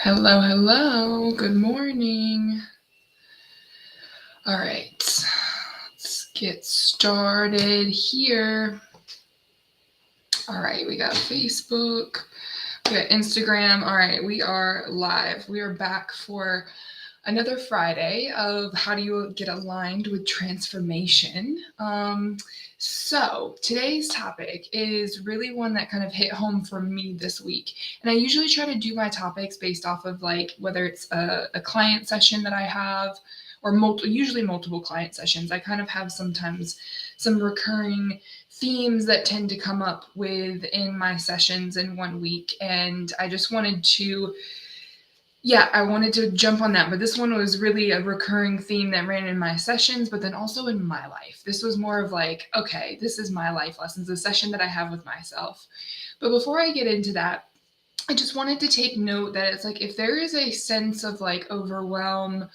Hello, hello. Good morning. All right, let's get started here. All right, we got Facebook, we got Instagram. All right, we are live. We are back for another Friday of how do you get aligned with transformation. So today's topic is really one that kind of hit home for me this week. And I usually try to do my topics based off of like whether it's a client session that I have or usually multiple client sessions. I kind of have sometimes some recurring themes that tend to come up within my sessions in 1 week. And I just wanted to I wanted to jump on that, but this one was really a recurring theme that ran in my sessions, but then also in my life. This was more of like, okay, this is my life lessons, a session that I have with myself. But before I get into that, I just wanted to take note that it's like if there is a sense of like overwhelm,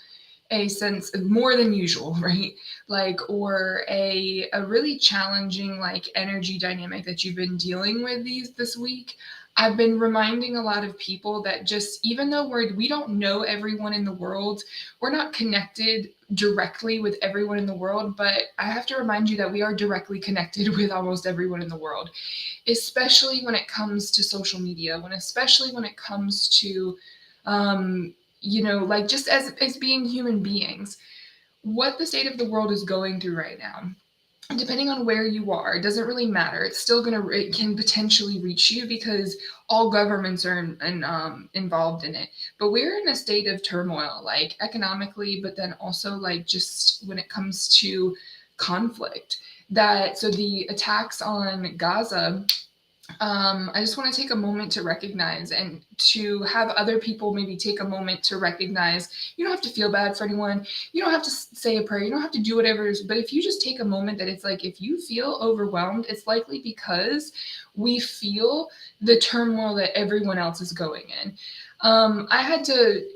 a sense of more than usual, right? Like, or a really challenging like energy dynamic that you've been dealing with this week. I've been reminding a lot of people that just even though we don't know everyone in the world, we're not connected directly with everyone in the world, but I have to remind you that we are directly connected with almost everyone in the world, especially when it comes to social media, especially when it comes to like just as being human beings, what the state of the world is going through right now, depending on where you are, it doesn't really matter. It can potentially reach you because all governments are involved in it. But we're in a state of turmoil, like economically, but then also like just when it comes to conflict. So the attacks on Gaza, I just want to take a moment to recognize and to have other people maybe take a moment to recognize you don't have to feel bad for anyone. You don't have to say a prayer. You don't have to do whatever. But if you just take a moment that it's like, if you feel overwhelmed, it's likely because we feel the turmoil that everyone else is going in. I had to,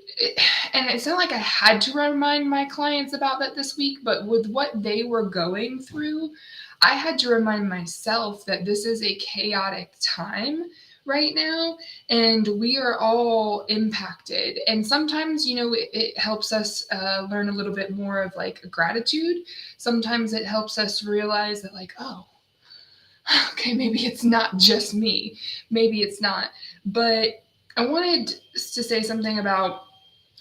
and it's not like I had to remind my clients about that this week, but with what they were going through, I had to remind myself that this is a chaotic time right now and we are all impacted. And sometimes, it helps us learn a little bit more of like gratitude. Sometimes it helps us realize that, like, oh, okay, maybe it's not just me. Maybe it's not. But I wanted to say something about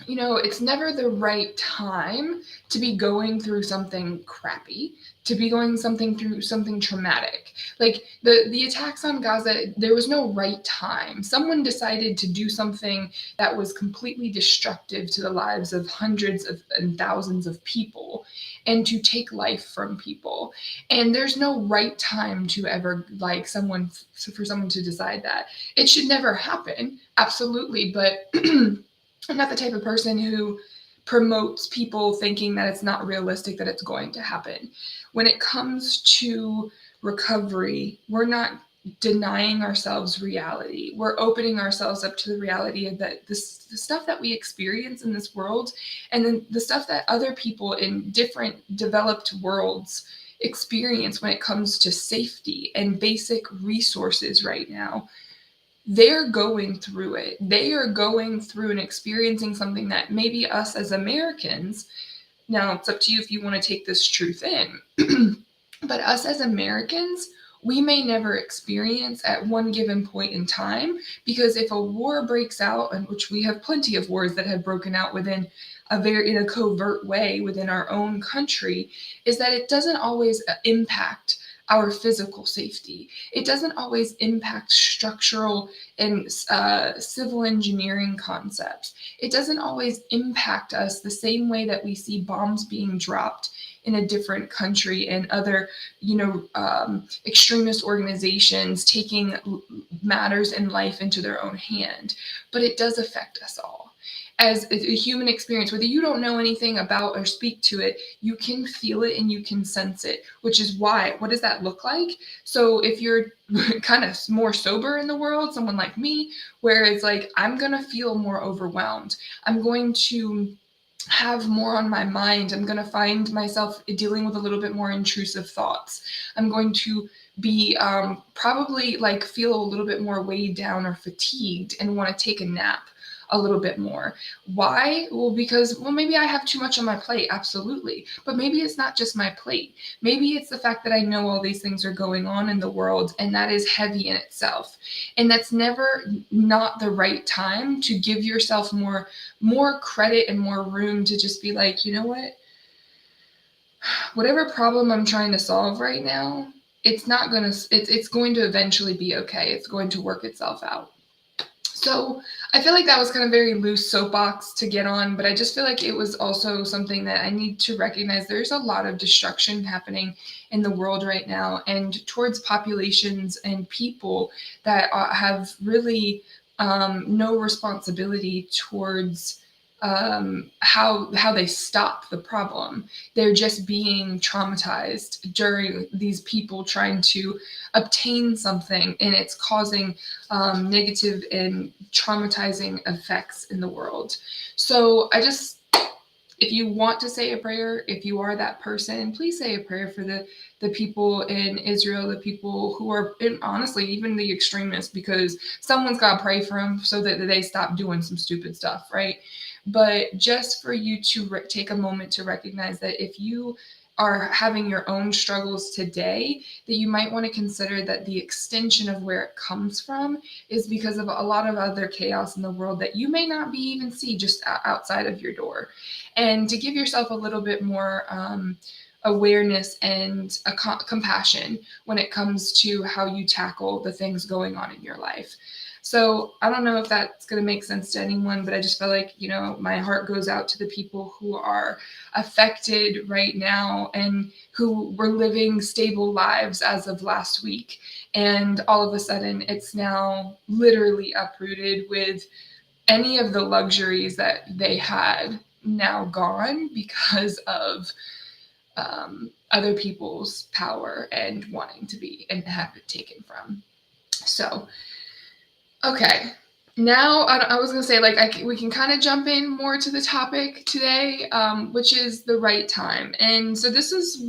it's never the right time to be going through something crappy, to be going through something traumatic. Like the attacks on Gaza, there was no right time. Someone decided to do something that was completely destructive to the lives of hundreds of and thousands of people and to take life from people. And there's no right time to ever like for someone to decide that. It should never happen. Absolutely, but I'm not the type of person who promotes people thinking that it's not realistic that it's going to happen. When it comes to recovery, we're not denying ourselves reality. We're opening ourselves up to the reality of that the stuff that we experience in this world and then the stuff that other people in different developed worlds experience when it comes to safety and basic resources right now. They're going through it. They are going through and experiencing something that maybe us as Americans, now it's up to you if you want to take this truth in, but us as Americans, we may never experience at one given point in time, because if a war breaks out, and which we have plenty of wars that have broken out in a covert way within our own country, is that it doesn't always impact our physical safety. It doesn't always impact structural and civil engineering concepts. It doesn't always impact us the same way that we see bombs being dropped in a different country and other, extremist organizations taking matters in life into their own hand. But it does affect us all. As a human experience, whether you don't know anything about or speak to it, you can feel it and you can sense it, which is why, what does that look like? So if you're kind of more sober in the world, someone like me, where it's like, I'm going to feel more overwhelmed. I'm going to have more on my mind. I'm going to find myself dealing with a little bit more intrusive thoughts. I'm going to be probably like feel a little bit more weighed down or fatigued and want to take a nap. a little bit more. Why? Well, because, well, maybe I have too much on my plate. Absolutely. But maybe it's not just my plate. Maybe it's the fact that I know all these things are going on in the world, and that is heavy in itself. And that's never not the right time to give yourself more credit and more room to just be like, you know what? Whatever problem I'm trying to solve right now, it's going to eventually be okay. It's going to work itself out. So I feel like that was kind of very loose soapbox to get on, but I just feel like it was also something that I need to recognize. There's a lot of destruction happening in the world right now, and towards populations and people that have really no responsibility towards how they stop the problem. They're just being traumatized during these people trying to obtain something, and it's causing negative and traumatizing effects in the world. So if you want to say a prayer, if you are that person, please say a prayer for the people in Israel, the people who are, honestly, even the extremists, because someone's got to pray for them so that they stop doing some stupid stuff, right? But just for you to take a moment to recognize that if you are having your own struggles today, that you might want to consider that the extension of where it comes from is because of a lot of other chaos in the world that you may not be even see just outside of your door. And to give yourself a little bit more awareness and compassion when it comes to how you tackle the things going on in your life. So I don't know if that's going to make sense to anyone, but I just feel like, my heart goes out to the people who are affected right now and who were living stable lives as of last week. And all of a sudden, it's now literally uprooted with any of the luxuries that they had now gone because of other people's power and wanting to be and have it taken from. So, okay. Now, I was going to say, we can kind of jump in more to the topic today, which is the right time. And so this is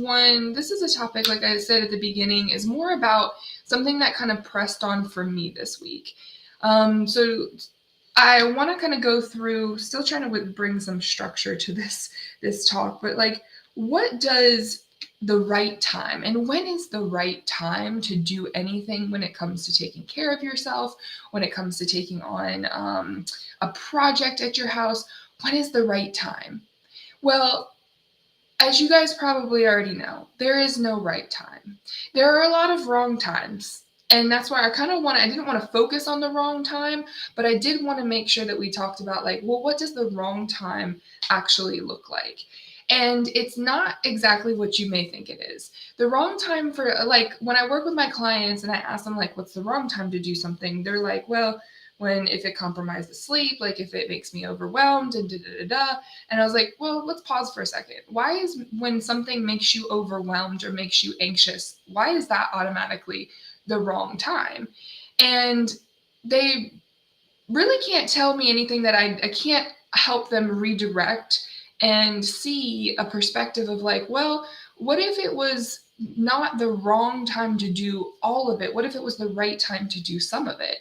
a topic, like I said at the beginning, is more about something that kind of pressed on for me this week. So I want to kind of go through, still trying to bring some structure to this talk, but what does the right time, and when is the right time to do anything when it comes to taking care of yourself, when it comes to taking on a project at your house? When is the right time? Well, as you guys probably already know, there is no right time. There are a lot of wrong times. And that's why I didn't want to focus on the wrong time, but I did want to make sure that we talked about what does the wrong time actually look like? And it's not exactly what you may think it is. The wrong time for, when I work with my clients and I ask them, what's the wrong time to do something? They're like, well, if it compromises sleep, if it makes me overwhelmed and da-da-da-da. And I was like, well, let's pause for a second. Why is when something makes you overwhelmed or makes you anxious, why is that automatically the wrong time? And they really can't tell me anything that I can't help them redirect and see a perspective of well, what if it was not the wrong time to do all of it? What if it was the right time to do some of it?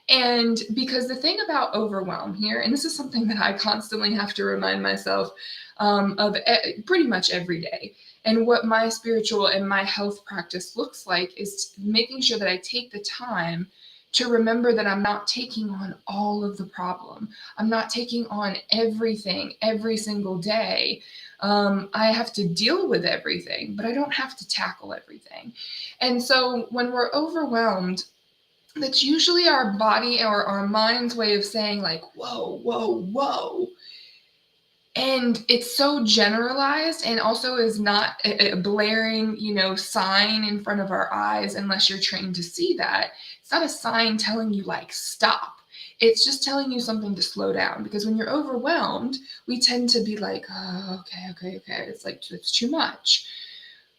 And because the thing about overwhelm here, and this is something that I constantly have to remind myself of pretty much every day, and what my spiritual and my health practice looks like is making sure that I take the time to remember that I'm not taking on all of the problem. I'm not taking on everything every single day. I have to deal with everything, but I don't have to tackle everything. And so when we're overwhelmed, that's usually our body or our mind's way of saying whoa, whoa, whoa. And it's so generalized and also is not a blaring, sign in front of our eyes unless you're trained to see that. It's not a sign telling you stop. It's just telling you something to slow down, because when you're overwhelmed, we tend to be oh, okay. It's too much.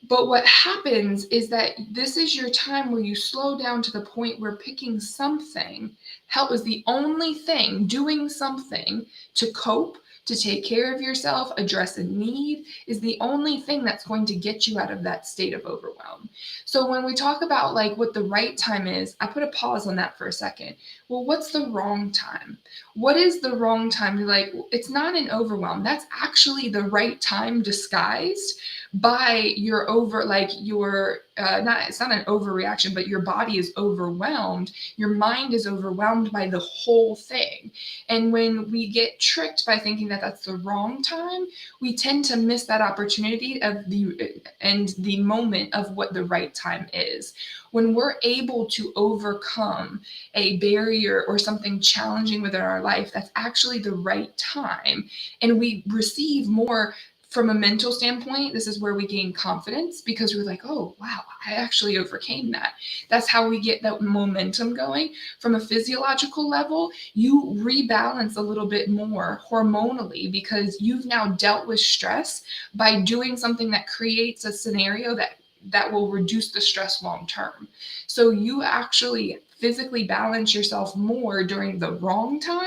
But what happens is that this is your time where you slow down to the point where picking something, help is the only thing, doing something to cope, to take care of yourself, address a need, is the only thing that's going to get you out of that state of overwhelm. So when we talk about what the right time is, I put a pause on that for a second. Well, what's the wrong time? What is the wrong time? You're like, it's not an overwhelm. That's actually the right time disguised by your like your, not, it's not an overreaction, but your body is overwhelmed. Your mind is overwhelmed by the whole thing. And when we get tricked by thinking that that's the wrong time, we tend to miss that opportunity of the moment of what the right time is. When we're able to overcome a barrier or something challenging within our life, that's actually the right time. And we receive more from a mental standpoint. This is where we gain confidence because we're like, oh, wow, I actually overcame that. That's how we get that momentum going. From a physiological level, you rebalance a little bit more hormonally because you've now dealt with stress by doing something that creates a scenario that will reduce the stress long term. So you actually physically balance yourself more during the wrong time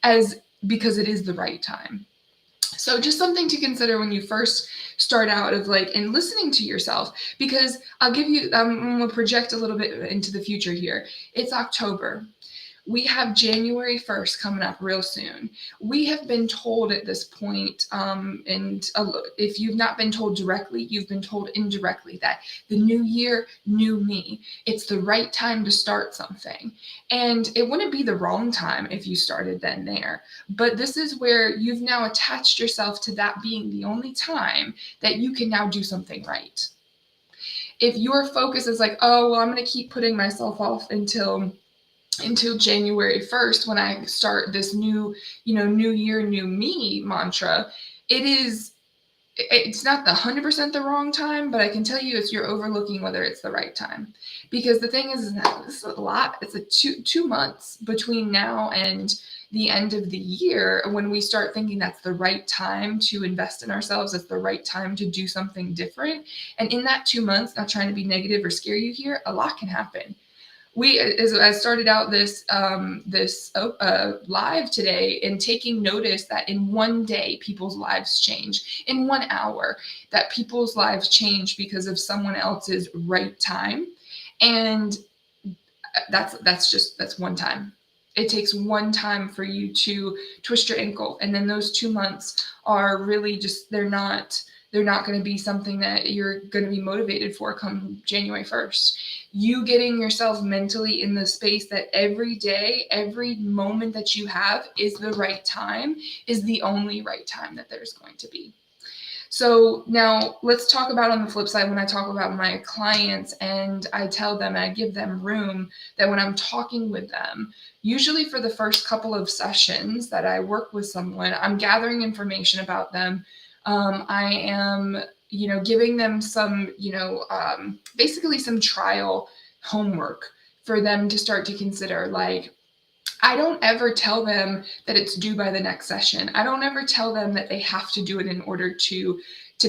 as because it is the right time. So just something to consider when you first start out of like and listening to yourself, because I'll give you I'm gonna project a little bit into the future here. It's October. We have January 1st coming up real soon. We have been told at this point, and if you've not been told directly, you've been told indirectly that the new year, new me. It's the right time to start something. And it wouldn't be the wrong time if you started then there. But this is where you've now attached yourself to that being the only time that you can now do something right. If your focus is like, oh, well, I'm going to keep putting myself off until January 1st when I start this new, new year, new me mantra, it's not the 100% the wrong time, but I can tell you you're overlooking whether it's the right time. Because the thing is that this is a lot. It's a two months between now and the end of the year when we start thinking that's the right time to invest in ourselves, that's the right time to do something different. And in that 2 months, not trying to be negative or scare you here, a lot can happen. As I started out this live today and taking notice that in one day people's lives change, in 1 hour that people's lives change because of someone else's right time, and that's one time. It takes one time for you to twist your ankle, and then those 2 months are really just they're not going to be something that you're going to be motivated for come January 1st. You getting yourself mentally in the space that every day, every moment that you have is the right time, is the only right time that there's going to be. So now let's talk about on the flip side, when I talk about my clients and I tell them, and I give them room, that when I'm talking with them, usually for the first couple of sessions that I work with someone, I'm gathering information about them. I am, giving them some, basically some trial homework for them to start to consider. Like, I don't ever tell them that it's due by the next session. I don't ever tell them that they have to do it in order to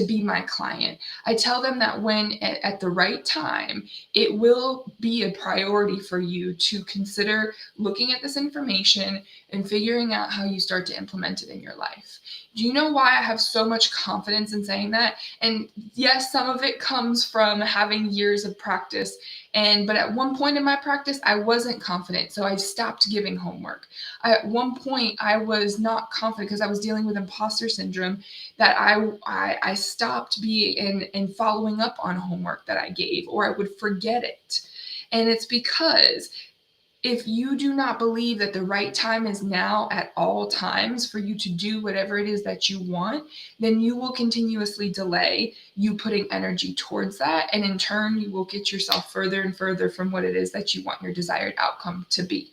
be my client. I tell them that when at the right time, it will be a priority for you to consider looking at this information and figuring out how you start to implement it in your life. Do you know why I have so much confidence in saying that? And yes, some of it comes from having years of practice. But at one point in my practice, I wasn't confident. So I stopped giving homework. At one point, I was not confident because I was dealing with imposter syndrome, that I stopped being and following up on homework that I gave, or I would forget it. And it's because if you do not believe that the right time is now at all times for you to do whatever it is that you want, then you will continuously delay you putting energy towards that. And in turn, you will get yourself further and further from what it is that you want your desired outcome to be.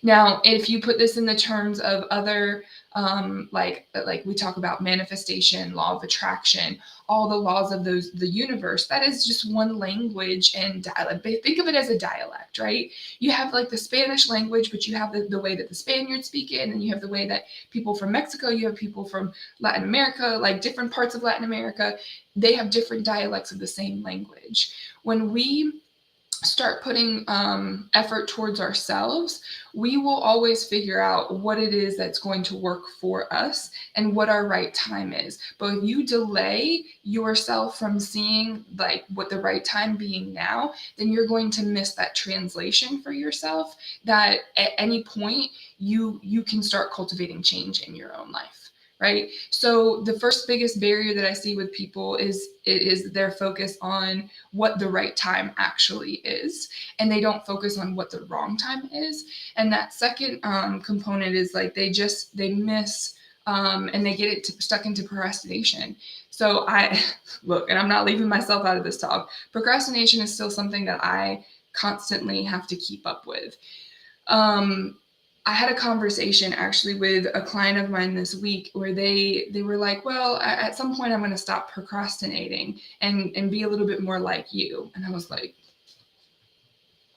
Now, if you put this in the terms of other, like we talk about manifestation, law of attraction, all the laws of the universe, that is just one language and dialect. Think of it as a dialect, right? You have like the Spanish language, but you have the way that the Spaniards speak it, and then you have the way that people from Mexico, you have people from Latin America, like different parts of Latin America, they have different dialects of the same language. When we start putting effort towards ourselves, we will always figure out what it is that's going to work for us and what our right time is. But if you delay yourself from seeing like what the right time being now, then you're going to miss that translation for yourself, that at any point you can start cultivating change in your own life. Right. So the first biggest barrier that I see with people is their focus on what the right time actually is, and they don't focus on what the wrong time is. And that second component is like they miss and they get stuck into procrastination. So I look, and I'm not leaving myself out of this talk. Procrastination is still something that I constantly have to keep up with. I had a conversation actually with a client of mine this week where they were like, well, at some point I'm going to stop procrastinating and be a little bit more like you. And I was like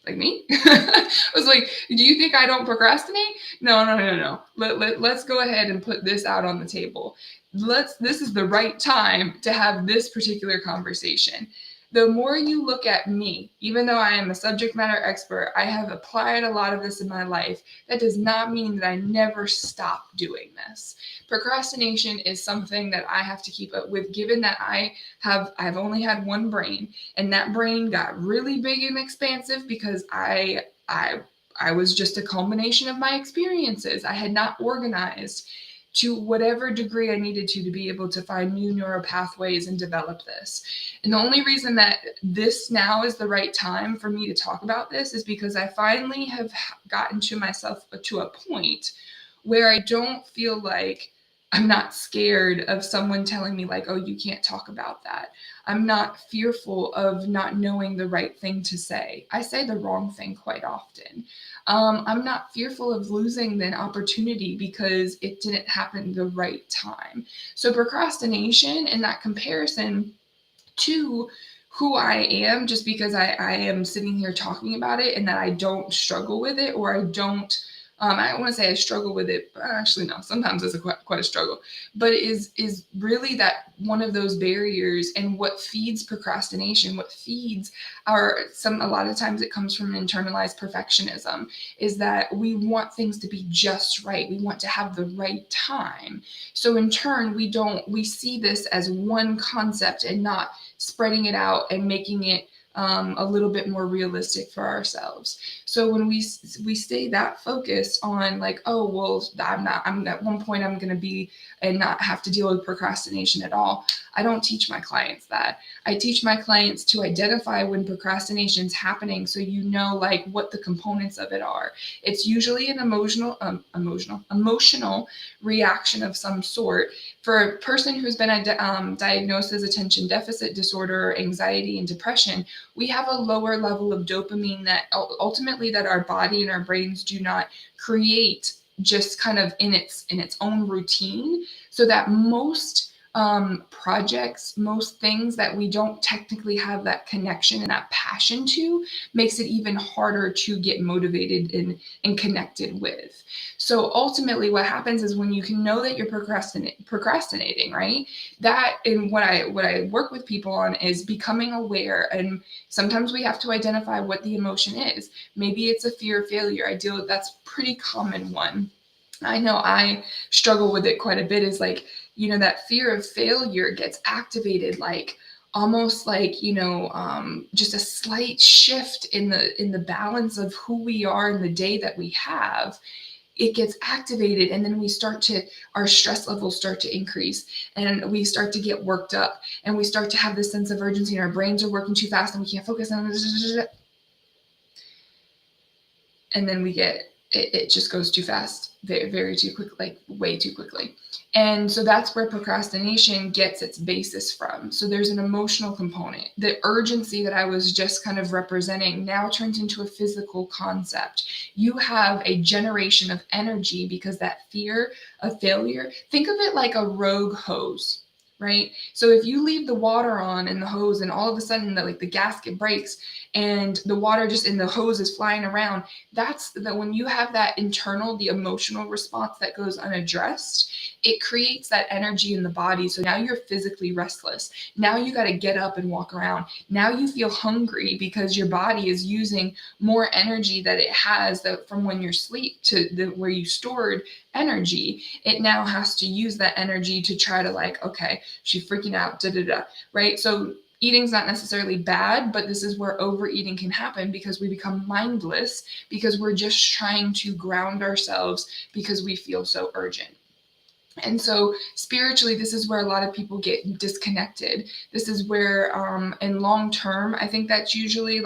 me? I was like, do you think I don't procrastinate? No. Let's go ahead and put this out on the table. This is the right time to have this particular conversation. The more you look at me, even though I am a subject matter expert, I have applied a lot of this in my life. That does not mean that I never stop doing this. Procrastination is something that I have to keep up with, given that I've only had one brain, and that brain got really big and expansive because I was just a culmination of my experiences. I had not organized to whatever degree I needed to be able to find new neural pathways and develop this. And the only reason that this now is the right time for me to talk about this is because I finally have gotten to myself to a point where I don't feel like I'm not scared of someone telling me like, oh, you can't talk about that. I'm not fearful of not knowing the right thing to say. I say the wrong thing quite often. I'm not fearful of losing an opportunity because it didn't happen the right time. So procrastination and that comparison to who I am, just because I am sitting here talking about it and that I don't struggle with it, or I don't, I don't want to say I struggle with it, but actually no, sometimes it's quite a struggle, but it is really that one of those barriers. And what feeds procrastination, what feeds a lot of times it comes from internalized perfectionism, is that we want things to be just right. We want to have the right time. So in turn, we see this as one concept and not spreading it out and making it a little bit more realistic for ourselves. So when we stay that focused on like, oh, well, I'm at one point I'm going to be and not have to deal with procrastination at all. I don't teach my clients that. I teach my clients to identify when procrastination is happening, so you know like what the components of it are. It's usually an emotional reaction of some sort. For a person who's been diagnosed as attention deficit disorder, anxiety, and depression, we have a lower level of dopamine that ultimately that our body and our brains do not create just kind of in its own routine, so that most projects, most things that we don't technically have that connection and that passion to, makes it even harder to get motivated and connected with. So ultimately what happens is when you can know that you're procrastinating, right? That, and what I work with people on is becoming aware. And sometimes we have to identify what the emotion is. Maybe it's a fear of failure. That's a pretty common one. I know I struggle with it quite a bit, is like, that fear of failure gets activated, like almost like, just a slight shift in the balance of who we are in the day that we have. It gets activated, and then our stress levels start to increase, and we start to get worked up, and we start to have this sense of urgency, and our brains are working too fast and we can't focus on it. And then it just goes too fast, very, very too quick, like way too quickly. And so that's where procrastination gets its basis from. So there's an emotional component. The urgency that I was just kind of representing now turns into a physical concept. You have a generation of energy because that fear of failure, think of it like a rogue hose, right? So if you leave the water on in the hose and all of a sudden the gasket breaks and the water just in the hose is flying around, that's that when you have that internal, the emotional response that goes unaddressed, it creates that energy in the body. So now you're physically restless. Now you got to get up and walk around. Now you feel hungry because your body is using more energy that it has from when you're asleep to where you stored energy. It now has to use that energy to try to okay, she's freaking out, right? So eating's not necessarily bad, but this is where overeating can happen because we become mindless because we're just trying to ground ourselves because we feel so urgent. And so spiritually, this is where a lot of people get disconnected. This is where, in long term, I think that's usually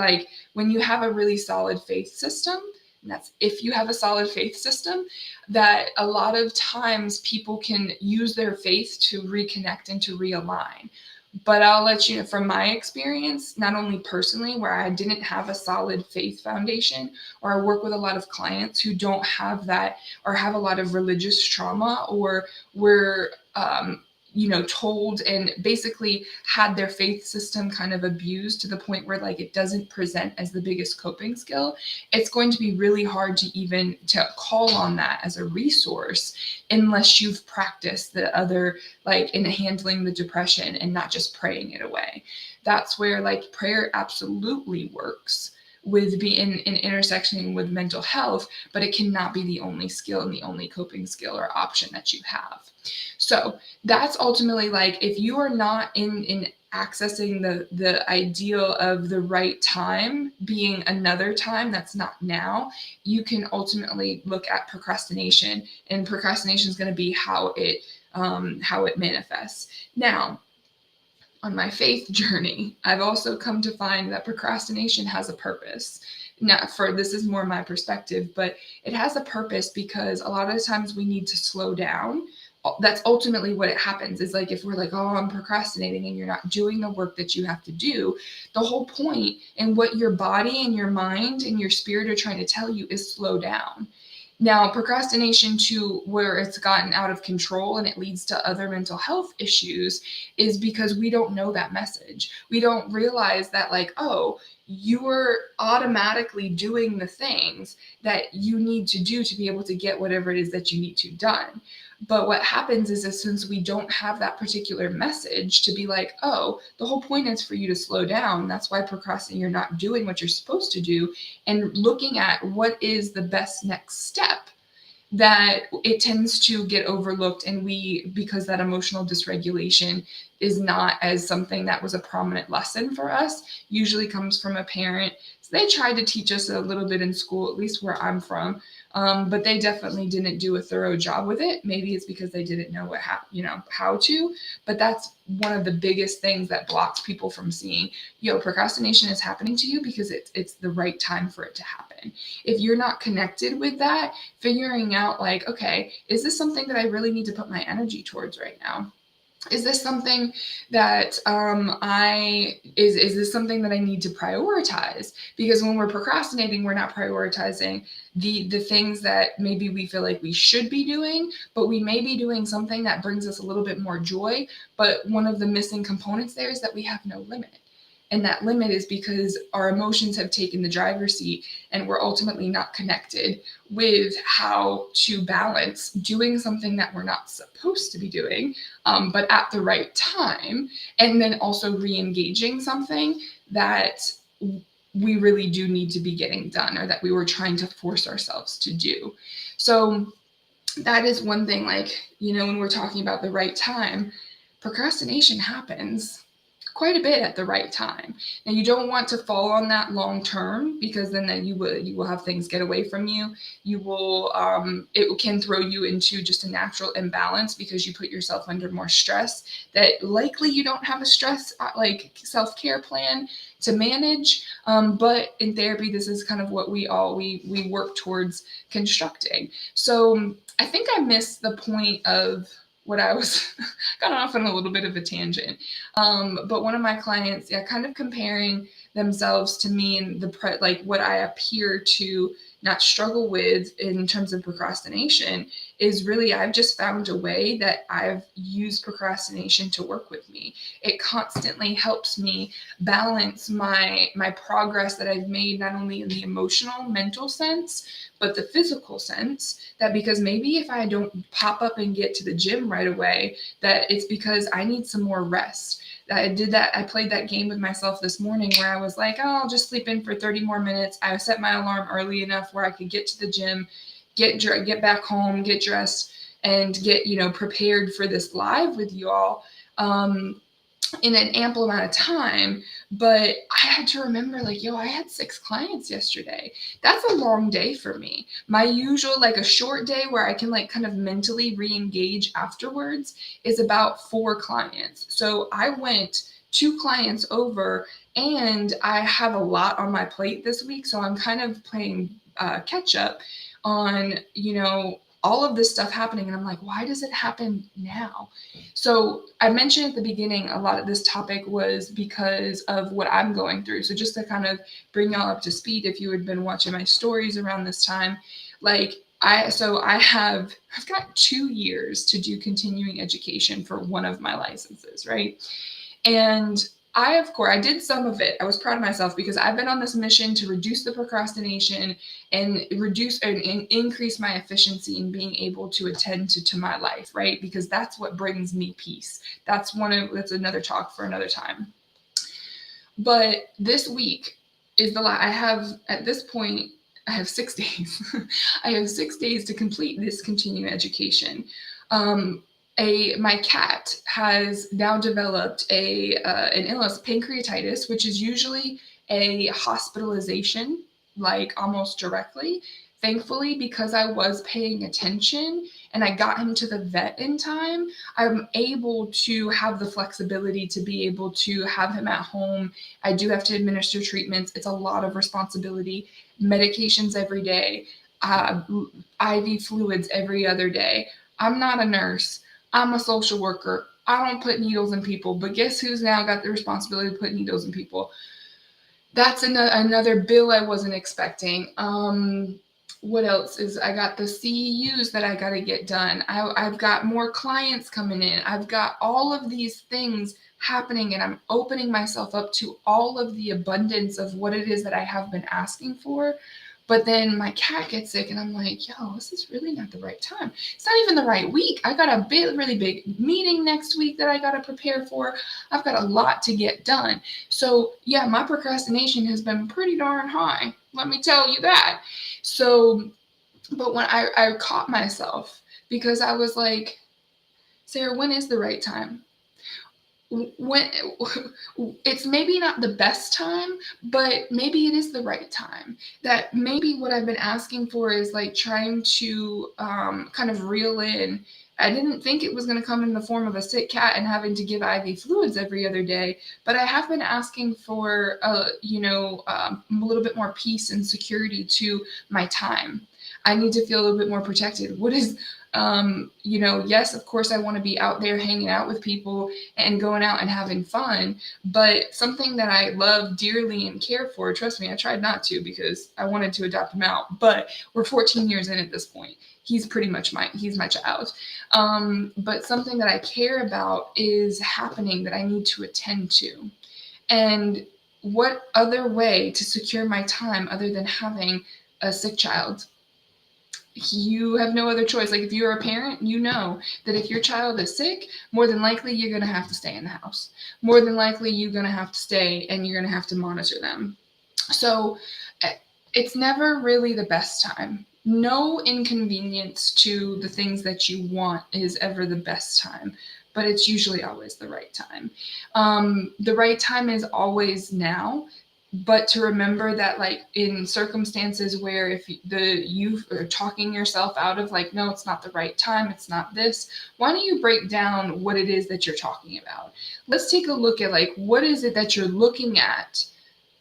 when you have a really solid faith system, and that's if you have a solid faith system, that a lot of times people can use their faith to reconnect and to realign. But I'll let you know from my experience, not only personally, where I didn't have a solid faith foundation, or I work with a lot of clients who don't have that or have a lot of religious trauma or were told and basically had their faith system kind of abused to the point where it doesn't present as the biggest coping skill. It's going to be really hard to even to call on that as a resource unless you've practiced the other, in handling the depression and not just praying it away. That's where prayer absolutely works with being in intersection with mental health, but it cannot be the only skill and the only coping skill or option that you have. So that's ultimately if you are not in accessing the ideal of the right time being another time that's not now, you can ultimately look at procrastination, and procrastination is going to be how it manifests. Now, on my faith journey, I've also come to find that procrastination has a purpose. Now, this is more my perspective, but it has a purpose because a lot of the times we need to slow down. That's ultimately what it happens is if we're oh, I'm procrastinating and you're not doing the work that you have to do, the whole point and what your body and your mind and your spirit are trying to tell you is slow down. Now, procrastination to where it's gotten out of control and it leads to other mental health issues is because we don't know that message. We don't realize that oh, you're automatically doing the things that you need to do to be able to get whatever it is that you need to done. But what happens is since we don't have that particular message to be oh, the whole point is for you to slow down. That's why procrastinating, you're not doing what you're supposed to do, and looking at what is the best next step, that it tends to get overlooked. And because that emotional dysregulation is not as something that was a prominent lesson for us, usually comes from a parent. So they tried to teach us a little bit in school, at least where I'm from. But they definitely didn't do a thorough job with it. Maybe it's because they didn't know how to, but that's one of the biggest things that blocks people from seeing, procrastination is happening to you because it's the right time for it to happen. If you're not connected with that, figuring out okay, is this something that I really need to put my energy towards right now? Is this something that is this something that I need to prioritize? Because when we're procrastinating, we're not prioritizing the things that maybe we feel we should be doing, but we may be doing something that brings us a little bit more joy. But one of the missing components there is that we have no limit. And that limit is because our emotions have taken the driver's seat and we're ultimately not connected with how to balance doing something that we're not supposed to be doing, but at the right time, and then also re-engaging something that we really do need to be getting done or that we were trying to force ourselves to do. So that is one thing, when we're talking about the right time, procrastination happens quite a bit at the right time. Now, you don't want to fall on that long term because then you will have things get away from you. You will it can throw you into just a natural imbalance because you put yourself under more stress that likely you don't have a stress self-care plan to manage. But in therapy, this is kind of what we work towards constructing. So I think I missed the point of what I was got off on a little bit of a tangent. But one of my clients, kind of comparing themselves to me and what I appear to not struggle with in terms of procrastination is really, I've just found a way that I've used procrastination to work with me. It constantly helps me balance my progress that I've made, not only in the emotional, mental sense, but the physical sense, that because maybe if I don't pop up and get to the gym right away, that it's because I need some more rest. I played that game with myself this morning where I was like, oh, I'll just sleep in for 30 more minutes. I set my alarm early enough where I could get to the gym, get back home, get dressed, and get, prepared for this live with you all. In an ample amount of time, but I had to remember, like, I had 6 clients yesterday. That's a long day for me. My usual, like, a short day where I can, like, kind of mentally re-engage afterwards is about 4 clients. So I went 2 clients over, and I have a lot on my plate this week, so I'm kind of playing catch up on, all of this stuff happening. And I'm like, why does it happen now? So I mentioned at the beginning, a lot of this topic was because of what I'm going through. So just to kind of bring y'all up to speed, if you had been watching my stories around this time, like I've got 2 years to do continuing education for one of my licenses, right? And I did some of it. I was proud of myself because I've been on this mission to reduce the procrastination and reduce and increase my efficiency in being able to attend to my life, right? Because that's what brings me peace. That's another talk for another time. But this week is I have, at this point, I have 6 days. I have 6 days to complete this continuing education. My cat has now developed an illness, pancreatitis, which is usually a hospitalization, like almost directly. Thankfully, because I was paying attention and I got him to the vet in time, I'm able to have the flexibility to be able to have him at home. I do have to administer treatments. It's a lot of responsibility. Medications every day, IV fluids every other day. I'm not a nurse. I'm a social worker. I don't put needles in people, but guess who's now got the responsibility to put needles in people? That's another bill I wasn't expecting. What else is, I got the CEUs that I got to get done. I've got more clients coming in. I've got all of these things happening, and I'm opening myself up to all of the abundance of what it is that I have been asking for. But then my cat gets sick, and I'm like, this is really not the right time. It's not even the right week. I got a really big meeting next week that I got to prepare for. I've got a lot to get done. So yeah, my procrastination has been pretty darn high. Let me tell you that. So, but when I caught myself, because I was like, Sarah, when is the right time? When it's maybe not the best time, but maybe it is the right time. That maybe what I've been asking for is like trying to kind of reel in. I didn't think it was going to come in the form of a sick cat and having to give IV fluids every other day, but I have been asking for a little bit more peace and security to my time. I need to feel a little bit more protected. Yes, of course, I want to be out there hanging out with people and going out and having fun, but something that I love dearly and care for, trust me, I tried not to because I wanted to adopt him out, but we're 14 years in at this point. He's my child. But something that I care about is happening that I need to attend to. And what other way to secure my time other than having a sick child? You have no other choice. Like if you're a parent, you know that if your child is sick, more than likely you're going to have to stay in the house. More than likely you're going to have to stay and you're going to have to monitor them. So it's never really the best time. No inconvenience to the things that you want is ever the best time, but it's usually always the right time. The right time is always now. But to remember that, like in circumstances where if you are talking yourself out of like, no, it's not the right time, it's not this, why don't you break down what it is that you're talking about? Let's take a look at like, what is it that you're looking at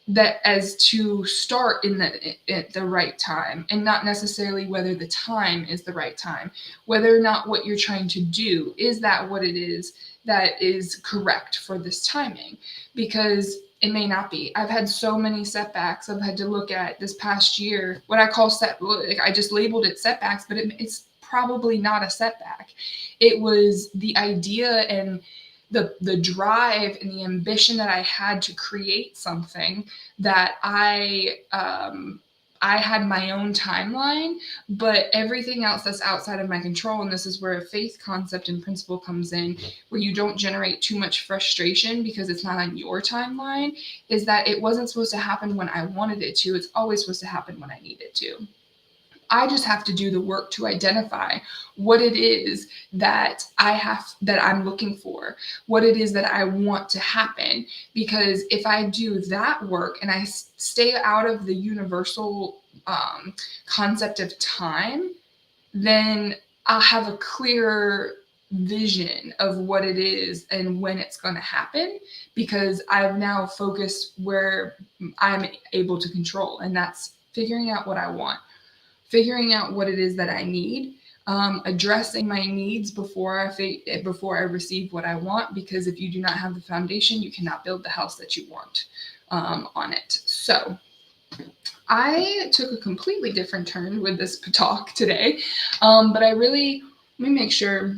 that as to start at the right time, and not necessarily whether the time is the right time, whether or not what you're trying to do, is that what it is that is correct for this timing? Because It may not be. I've had so many setbacks. I've had to look at this past year, what I call I just labeled it setbacks, but it's probably not a setback. It was the idea and the drive and the ambition that I had to create something that I had my own timeline, but everything else that's outside of my control, and this is where a faith concept and principle comes in, where you don't generate too much frustration because it's not on your timeline, is that it wasn't supposed to happen when I wanted it to. It's always supposed to happen when I need it to. I just have to do the work to identify what it is that I'm looking for, what it is that I want to happen. Because if I do that work and I stay out of the universal concept of time, then I'll have a clearer vision of what it is and when it's going to happen, because I've now focused where I'm able to control, and that's figuring out what I want. Figuring out what it is that I need, addressing my needs before I receive what I want, because if you do not have the foundation, you cannot build the house that you want on it. So I took a completely different turn with this talk today, but let me make sure.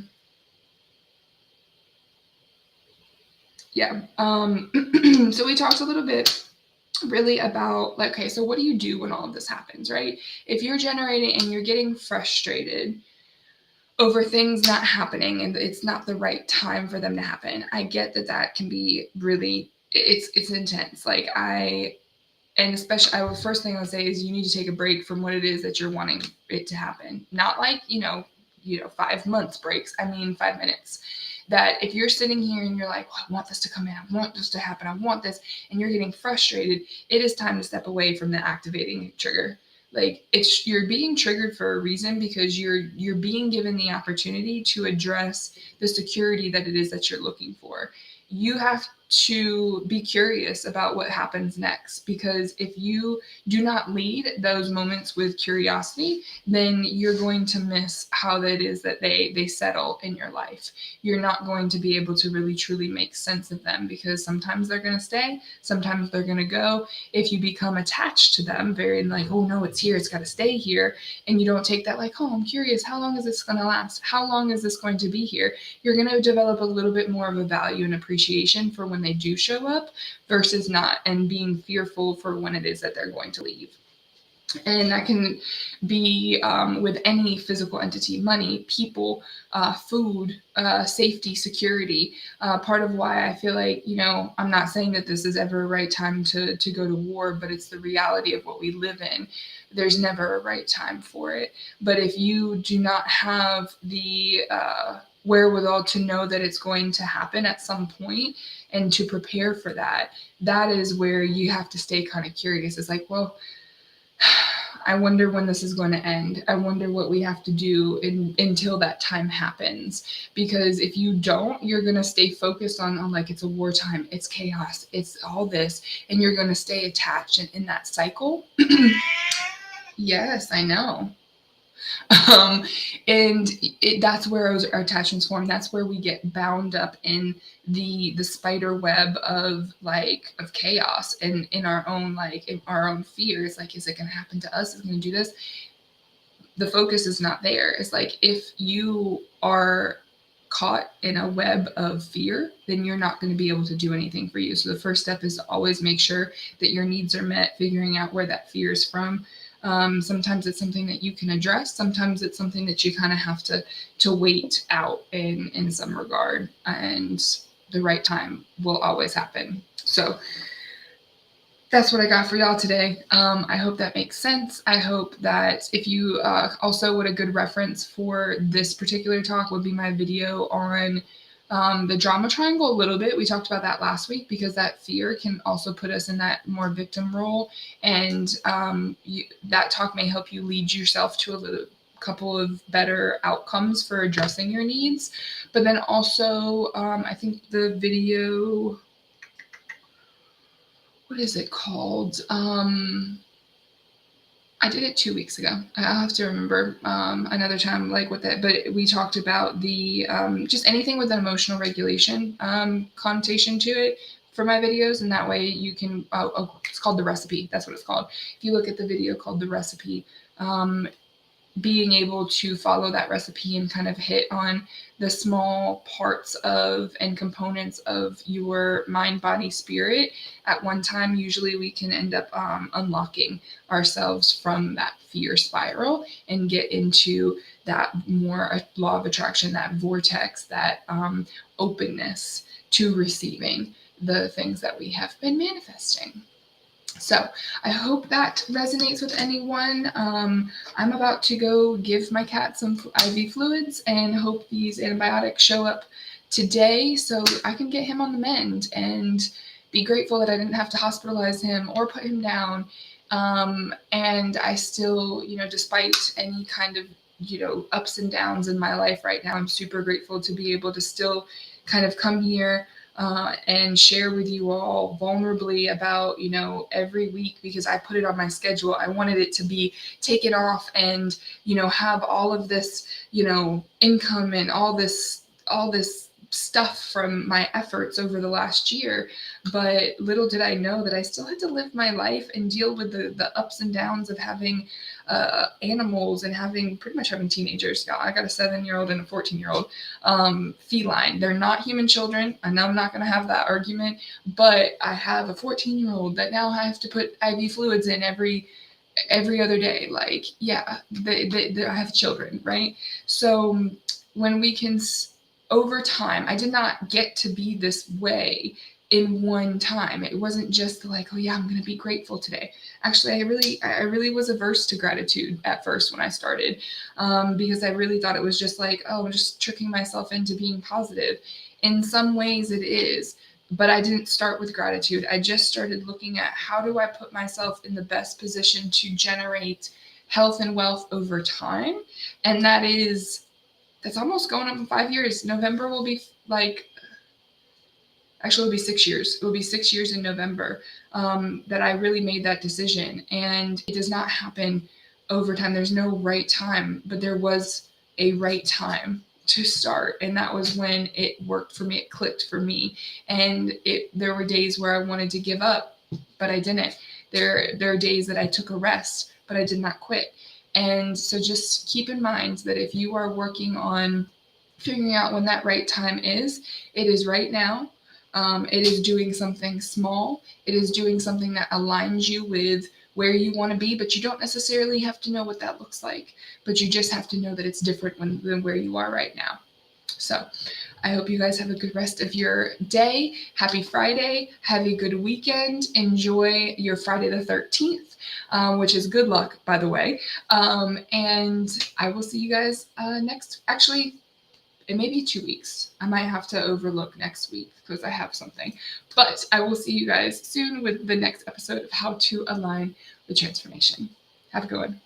Yeah. So we talked a little bit really about, like, okay, so what do you do when all of this happens, right? If you're generating and you're getting frustrated over things not happening and it's not the right time for them to happen, I get that can be really, it's intense. And especially, first thing I would say is you need to take a break from what it is that you're wanting it to happen. Not like, 5 months breaks. I mean, 5 minutes. That if you're sitting here and you're like, well, I want this to come in, I want this to happen, I want this, and you're getting frustrated, it is time to step away from the activating trigger. Like, you're being triggered for a reason, because you're being given the opportunity to address the security that it is that you're looking for. You have to be curious about what happens next, because if you do not lead those moments with curiosity, then you're going to miss how that is that they settle in your life. You're not going to be able to really truly make sense of them, because sometimes they're going to stay, sometimes they're going to go. If you become attached to them, very like, oh no, it's here, it's got to stay here, and you don't take that like, oh, I'm curious, how long is this going to last? How long is this going to be here? You're going to develop a little bit more of a value and appreciation for when they do show up versus not, and being fearful for when it is that they're going to leave. And that can be with any physical entity: money, people, food, safety, security. Part of why I feel like, I'm not saying that this is ever a right time to go to war, but it's the reality of what we live in. There's never a right time for it. But if you do not have the wherewithal to know that it's going to happen at some point and to prepare for that, that is where you have to stay kind of curious. It's like, well, I wonder when this is going to end. I wonder what we have to do until that time happens. Because if you don't, you're going to stay focused on like, it's a wartime, it's chaos, it's all this, and you're going to stay attached in that cycle. Yes, I know. And that's where our attachments form. That's where we get bound up in the spider web of chaos, and in our own fears. Like, is it going to happen to us? Is it going to do this? The focus is not there. It's like, if you are caught in a web of fear, then you're not going to be able to do anything for you. So the first step is to always make sure that your needs are met, figuring out where that fear is from. Sometimes it's something that you can address. Sometimes it's something that you kind of have to wait out in some regard, and the right time will always happen. So that's what I got for y'all today. I hope that makes sense. I hope that if you also, what a good reference for this particular talk would be my video on the drama triangle a little bit. We talked about that last week, because that fear can also put us in that more victim role. And that talk may help you lead yourself to a couple of better outcomes for addressing your needs. But then also, I think the video, what is it called? I did it 2 weeks ago. I'll have to remember another time, like with it. But we talked about the just anything with an emotional regulation connotation to it. for my videos, and that way you can, it's called The Recipe. That's what it's called. If you look at the video called The Recipe, being able to follow that recipe and kind of hit on the small parts of and components of your mind, body, spirit at one time, usually we can end up unlocking ourselves from that fear spiral and get into that more law of attraction, that vortex, that openness to receiving the things that we have been manifesting. So I hope that resonates with anyone. I'm about to go give my cat some IV fluids and hope these antibiotics show up today so I can get him on the mend and be grateful that I didn't have to hospitalize him or put him down. And I still, despite any kind of, ups and downs in my life right now, I'm super grateful to be able to still kind of come here and share with you all vulnerably about, every week, because I put it on my schedule. I wanted it to be taken off and, have all of this, income and all this stuff from my efforts over the last year. But little did I know that I still had to live my life and deal with the ups and downs of having animals and pretty much having teenagers. I got a 7-year-old and a 14-year-old feline. They're not human children. I know I'm not going to have that argument, but I have a 14-year-old that now I have to put IV fluids in every other day. Like, yeah, I have children, right? So when we can, over time, I did not get to be this way in one time. It wasn't just like, oh yeah, I'm going to be grateful today. Actually, I really was averse to gratitude at first when I started, because I really thought it was just like, oh, I'm just tricking myself into being positive. In some ways it is, but I didn't start with gratitude. I just started looking at how do I put myself in the best position to generate health and wealth over time. And that's almost going up in 5 years. November will be actually it'll be 6 years. It will be 6 years in November that I really made that decision. And it does not happen over time. There's no right time, but there was a right time to start. And that was when it worked for me. It clicked for me. And there were days where I wanted to give up, but I didn't. There are days that I took a rest, but I did not quit. And so just keep in mind that if you are working on figuring out when that right time is, it is right now. It is doing something small. It is doing something that aligns you with where you want to be, but you don't necessarily have to know what that looks like. But you just have to know that it's different than where you are right now. So I hope you guys have a good rest of your day. Happy Friday. Have a good weekend. Enjoy your Friday the 13th, which is good luck, by the way. And I will see you guys actually, it may be 2 weeks. I might have to overlook next week because I have something. But I will see you guys soon with the next episode of How to Align with Transformation. Have a good one.